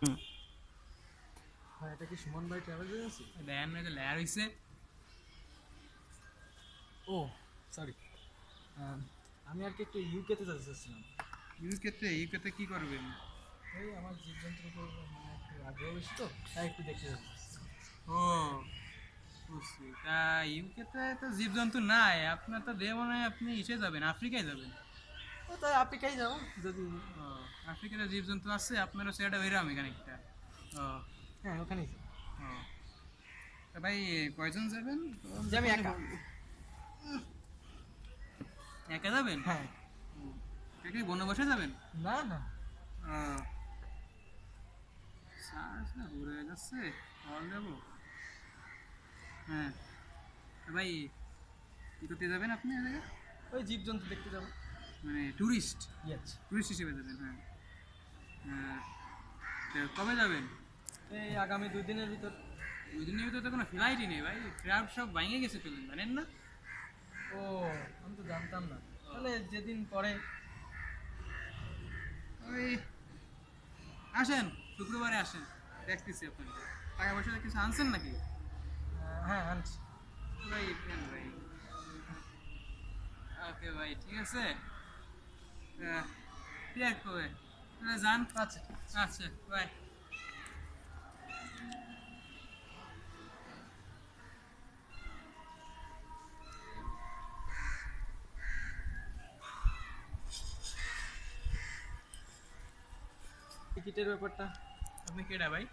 হ্যাঁ, এটা কি সুমন ভাই ট্রাভেল এজেন্সি? দেন না যে লেয়ার হইছে। ও সরি, আমি আর কি একটু ইউকেতে যেতে চাচ্ছিলাম। ইউকেতে কি করবেন? এই আমার জীবজন্তুর উপর মানে একটু আগ্রহ বেশি, তো তাই একটু দেখতে যাচ্ছি। ও বুঝছি। তা ইউকেতে তো জীবজন্তু নাই, আপনার তো দেহ মনে হয় আপনি ইসে যাবেন, আফ্রিকায় যাবেন। ও তাই আফ্রিকায় যাও যদি। ও আফ্রিকাতে জীবজন্তু আছে, আপনারও সেটা বেরাম এখানে একটা। ও হ্যাঁ, ওখানেই যাও। ও তা ভাই কয়জন যাবেন? যে আমি একা। একা যাবেন? হ্যাঁ। একা বনবাসে যাবেন? না না। ও ঘুরে যাচ্ছে, পাওয়া যাবো। হ্যাঁ তা ভাই কি করতে যাবেন আপনি এ জায়গায়? ওই জীবজন্তু দেখতে যাবো। মানে ট্যুরিস্ট? ইয়েস। ট্যুরিস্ট হিসেবে যাবেন, হ্যাঁ। হ্যাঁ তা কবে যাবেন? এই আগামী 2 দিনের ভিতর। 2 দিনের ভিতরে তো কোনো ফ্লাইটই নেই ভাই, ক্রাফট সব ভেঙে গেছে ফেলেন, জানেন না? ও, আমি তো জানতাম না। তাহলে যেদিন পরে। ওই আসেন, শুক্রবারে আসেন, দেখতেছি আপনাকে। টাকা পয়সা কিছু আনছেন নাকি? হ্যাঁ, আনছি। ভাই কেন ভাই? ওকে ভাই, ঠিক আছে। ঠিক আছে কবে তাহলে যান। আচ্ছা। আচ্ছা বাই। টিকিটের ব্যাপারটা। আপনি কেডা ভাই?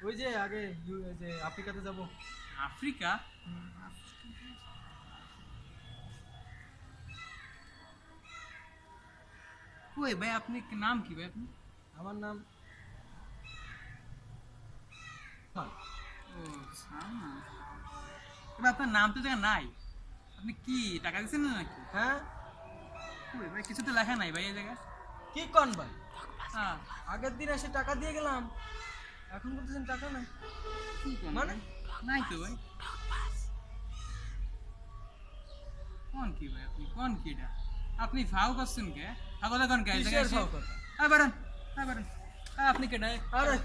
ওই যে আগে ওই যে আফ্রিকাতে যাব। আফ্রিকা? কই ভাই, আপনি নাম কি ভাই আপনি? আমার নাম সালমান। ও সালমান। এবার আপনার নাম তো জায়গা নাই, আপনি কি টাকা দিচ্ছেন না নাকি? হ্যাঁ। কই ভাই, কিছু তো লেখা নাই ভাই এই জায়গায়। কি কন ভাই? হ্যাঁ আগের দিন এসে টাকা দিয়ে গেলাম, এখন বলতেছেন টাকা নাই। কি কোন মানে? নাই তো ভাই। কোন কি ভাই, আপনি কোন কিটা? আপনি ফাও করছেন কে? ফাও কথা কোন কে এই কিসের জায়গায় এসে? ফাও কথা? আয় বারেন, আয় বারেন। আপনি কেডা? আরে